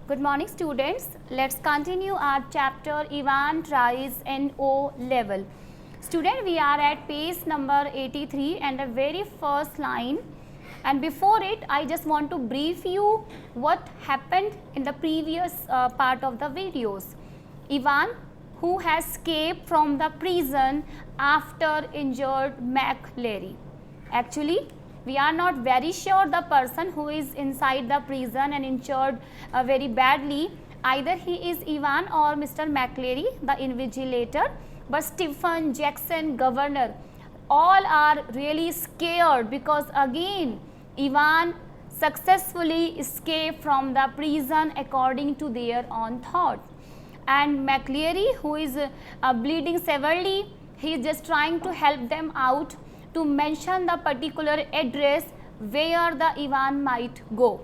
Good morning students. Let's continue our chapter Ivan tries NO level. Student, we are at page number 83 and the very first line, and before it I just want to brief you what happened in the previous part of the videos. Ivan, who has escaped from the prison after injured McLeary. Actually, we are not very sure the person who is inside the prison and injured very badly. Either he is Ivan or Mr. McLeary, the invigilator. But Stephen, Jackson, Governor, all are really scared because again Ivan successfully escaped from the prison according to their own thought. And McLeary, who is bleeding severely, he is just trying to help them out to mention the particular address where the Ivan might go.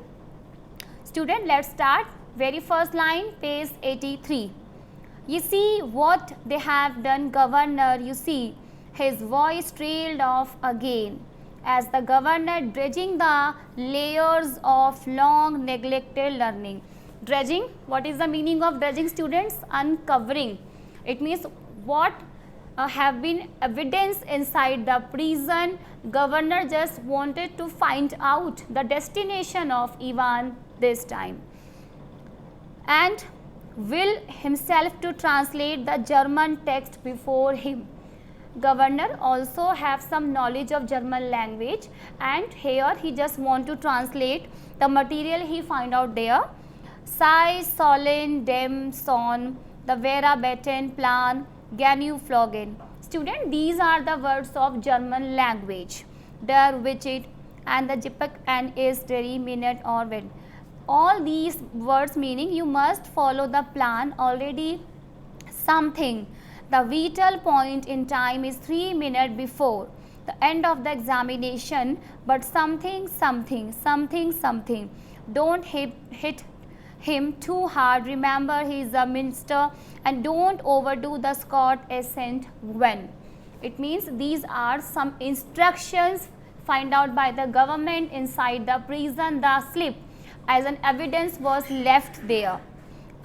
Student, let's start. Very first line, page 83. You see what they have done, Governor. You see, his voice trailed off again as the governor dredging the layers of long neglected learning. Dredging, what is the meaning of dredging, students? Uncovering. It means what have been evidence inside the prison. Governor just wanted to find out the destination of Ivan this time, and will himself to translate the German text before him. Governor also have some knowledge of German language, and here he just want to translate the material he find out there. Sei sollen dem Son, the Vera Betten Plan, Ganu Flogen. Student, these are the words of German language. Der Wichit and the Jipek and is Deri Minute or Wed. All these words meaning you must follow the plan already something. The vital point in time is 3 minutes before the end of the examination, but something. Don't hit him too hard. Remember, he is a minister, and don't overdo the Scott accent when. It means these are some instructions find out by the government inside the prison. The slip as an evidence was left there.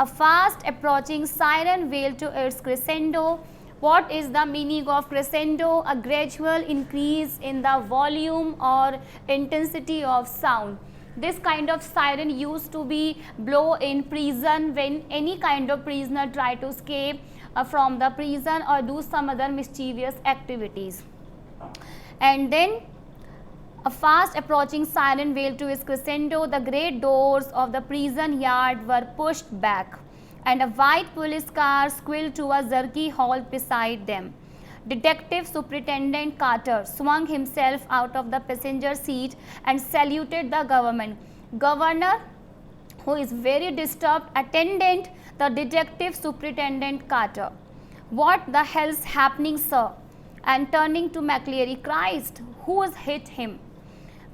A fast approaching siren wailed to its crescendo. What is the meaning of crescendo? A gradual increase in the volume or intensity of sound. This kind of siren used to be blow in prison when any kind of prisoner try to escape from the prison or do some other mischievous activities. And then a fast approaching siren wailed to its crescendo. The great doors of the prison yard were pushed back, and a white police car squealed to a jerky halt beside them. Detective Superintendent Carter swung himself out of the passenger seat and saluted the governor, who is very disturbed, attended the Detective Superintendent Carter. What the hell's happening, sir? And turning to McLeary, Christ, who's hit him?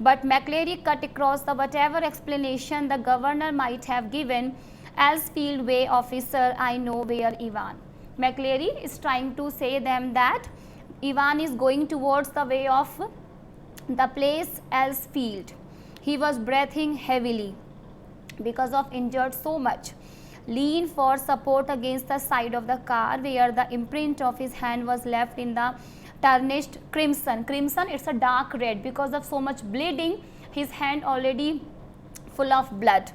But McLeary cut across the whatever explanation the governor might have given. Elsfield Way, officer, I know where Ivan. McLeary is trying to say them that Ivan is going towards the way of the place Elsfield. He was breathing heavily because of injured so much. Leaned for support against the side of the car where the imprint of his hand was left in the tarnished crimson. Crimson, it's a dark red because of so much bleeding. His hand already full of blood.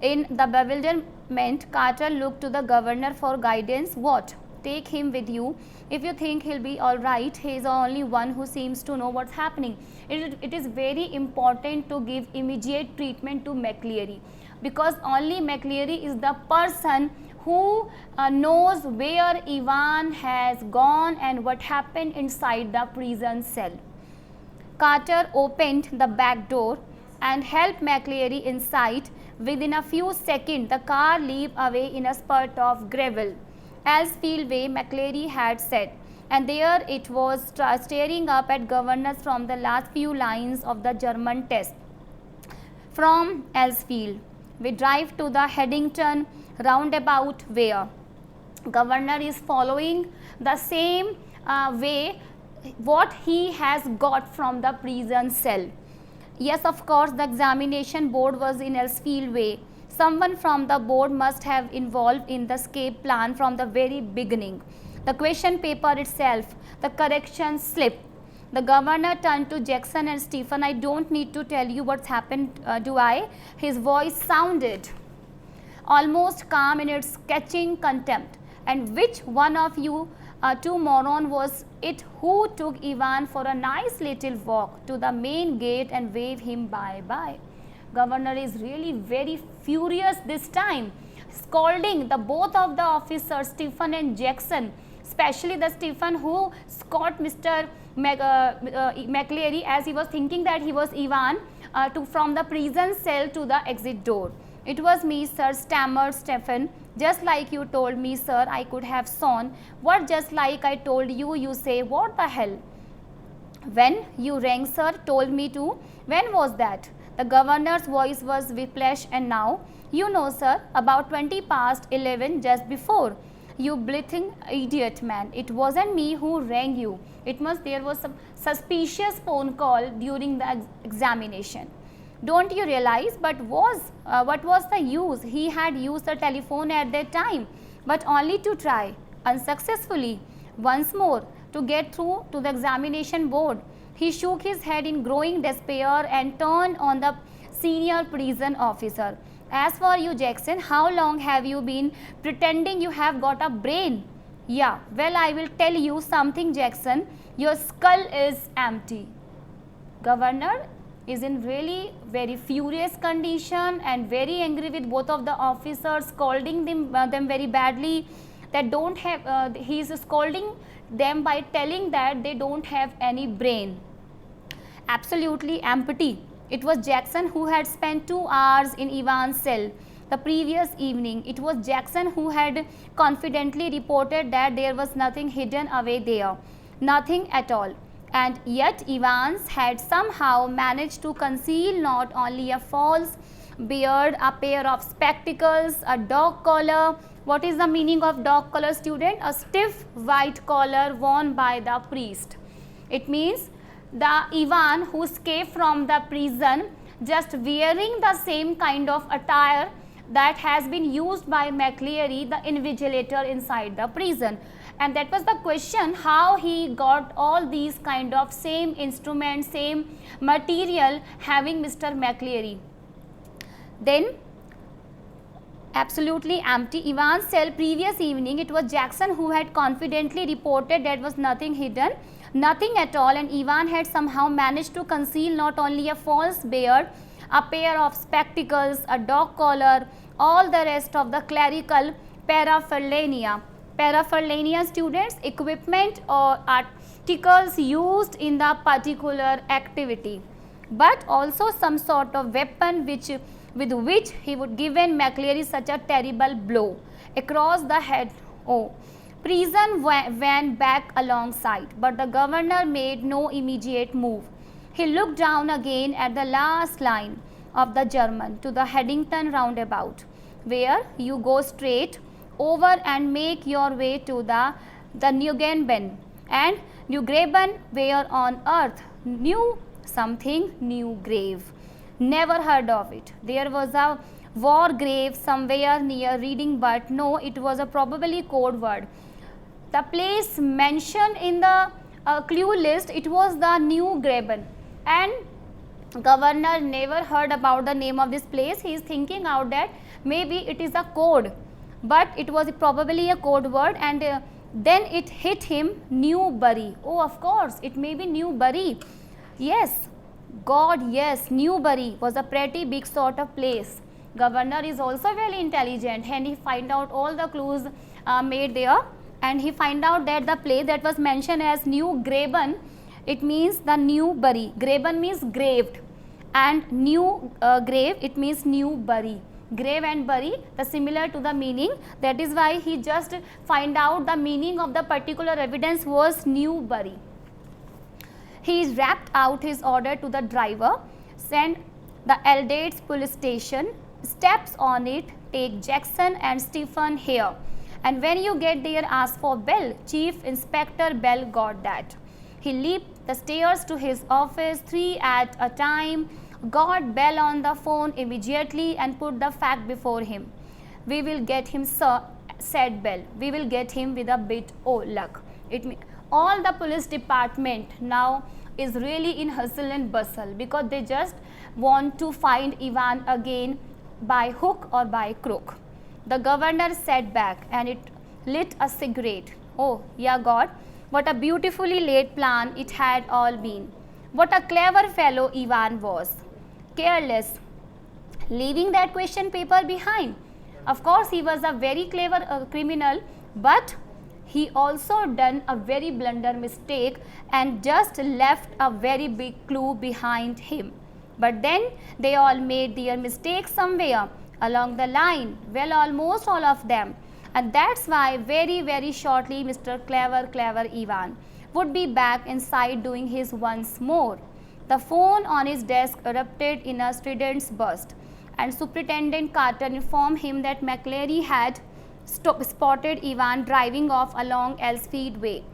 In the bewilderment, Carter looked to the governor for guidance. What? Take him with you. If you think he'll be all right, he is the only one who seems to know what's happening. It is very important to give immediate treatment to McLeary, because only McLeary is the person who knows where Ivan has gone and what happened inside the prison cell. Carter opened the back door and helped McLeary inside. Within a few seconds, the car leaped away in a spurt of gravel. Elsfield Way, McLeary had said, and there it was staring up at governors from the last few lines of the German test. From Elsfield, we drive to the Headington roundabout where governor is following the same way what he has got from the prison cell. Yes, of course, the examination board was in Elsfield Way. Someone from the board must have involved in the escape plan from the very beginning. The question paper itself, the correction slip. The governor turned to Jackson and Stephen. I don't need to tell you what's happened, do I? His voice sounded almost calm in its catching contempt. And which one of you two moron was it who took Ivan for a nice little walk to the main gate and waved him bye-bye? Governor is really very furious this time, scolding the both of the officers, Stephen and Jackson, especially the Stephen who caught Mr. McCleary as he was thinking that he was Ivan from the prison cell to the exit door. It was me, sir, stammered Stephen. Just like you told me, sir, I could have sworn. What just like I told you, you say, what the hell? When you rang, sir, told me to. When was that? The governor's voice was whiplash and now, you know, sir, about 20 past 11 just before. You blithering idiot, man. It wasn't me who rang you. There was some suspicious phone call during the examination. Don't you realize? But what was the use? He had used the telephone at that time, but only to try, unsuccessfully, once more, to get through to the examination board. He shook his head in growing despair and turned on the senior prison officer. As for you, Jackson, how long have you been pretending you have got a brain? Yeah, well, I will tell you something, Jackson. Your skull is empty. Governor is in really very furious condition and very angry with both of the officers, scolding them very badly. That don't have. He is scolding them by telling that they don't have any brain. Absolutely empty. It was Jackson who had spent 2 hours in Ivan's cell the previous evening. It was Jackson who had confidently reported that there was nothing hidden away there, nothing at all. And yet Evans had somehow managed to conceal not only a false beard, a pair of spectacles, a dog collar. What is the meaning of dog collar, student? A stiff white collar worn by the priest. It means the Ivan who escaped from the prison just wearing the same kind of attire that has been used by McCleary, the invigilator inside the prison. And that was the question, how he got all these kind of same instruments, same material having Mr. McCleary. Then absolutely empty. Ivan's cell previous evening, it was Jackson who had confidently reported there was nothing hidden, nothing at all, and Ivan had somehow managed to conceal not only a false beard, a pair of spectacles, a dog collar, all the rest of the clerical paraphernalia. Paraphernalia, students, equipment or articles used in the particular activity, but also some sort of weapon with which he would given McCleary such a terrible blow across the head. Oh, prison went back alongside, but the governor made no immediate move. He looked down again at the last line of the German to the Haddington roundabout, where you go straight over and make your way to the Neugraben, and Neugraben, where on earth knew something new grave. Never heard of it. There was a war grave somewhere near Reading, but no, it was a probably code word. The place mentioned in the clue list, it was the Neugraben, and governor never heard about the name of this place. He is thinking out that maybe it is a code, but it was probably a code word, and then it hit him, Newbury. Oh, of course, it may be Newbury. Yes, God, yes, Newbury was a pretty big sort of place. Governor is also very intelligent, and he find out all the clues made there, and he find out that the place that was mentioned as Neugraben, it means the Newbury. Graben means graved, and new grave, it means Newbury. Grave and bury, the similar to the meaning. That is why he just find out the meaning of the particular evidence was Newbury. He rapped out his order to the driver, send the Aldates police station, steps on it, take Jackson and Stephen here, and when you get there ask for Bell. Chief Inspector Bell got that. He leaped the stairs to his office, 3 at a time, got Bell on the phone immediately and put the fact before him. We will get him, sir, said Bell. We will get him with a bit of luck. All the police department now is really in hustle and bustle because they just want to find Ivan again by hook or by crook. The governor sat back and it lit a cigarette. Oh, yeah, God, what a beautifully laid plan it had all been. What a clever fellow Ivan was. Careless, leaving that question paper behind. Of course, he was a very clever criminal, but he also done a very blunder mistake and just left a very big clue behind him. But then they all made their mistakes somewhere along the line, well, almost all of them. And that's why very shortly Mr. Clever Ivan would be back inside doing his once more. The phone on his desk erupted in a strident burst, and Superintendent Carter informed him that McCleary had spotted Ivan driving off along Elsfield Way.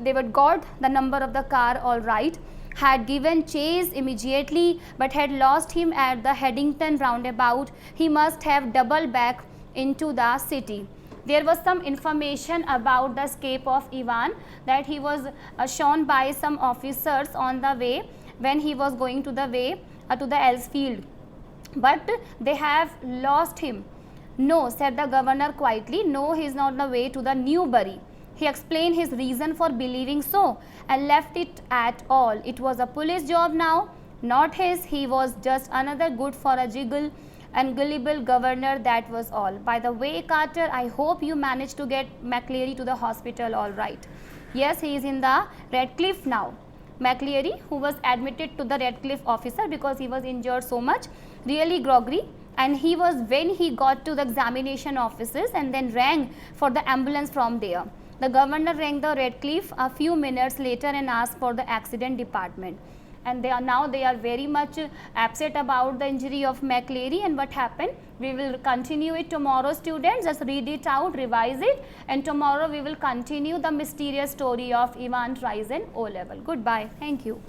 They had got the number of the car all right, had given chase immediately, but had lost him at the Headington roundabout. He must have doubled back into the city. There was some information about the escape of Ivan, that he was shown by some officers on the way when he was going to the way to the Elsfield, but they have lost him. No, said the governor quietly, no, he is not on the way to the Newbury. He explained his reason for believing so and left it at all. It was a police job now, not his. He was just another good for a jiggle and gullible governor, that was all. By the way, Carter, I hope you managed to get McCleary to the hospital all right. Yes, he is in the Redcliffe now. McCleary, who was admitted to the Redcliffe officer because he was injured so much, really groggy, and he was, when he got to the examination offices and then rang for the ambulance from there. The governor rang the Redcliffe a few minutes later and asked for the accident department. And they are very much upset about the injury of McCleary and what happened. We will continue it tomorrow, students. Just read it out, revise it, and tomorrow we will continue the mysterious story of Ivan Treisen O-level. Goodbye. Thank you.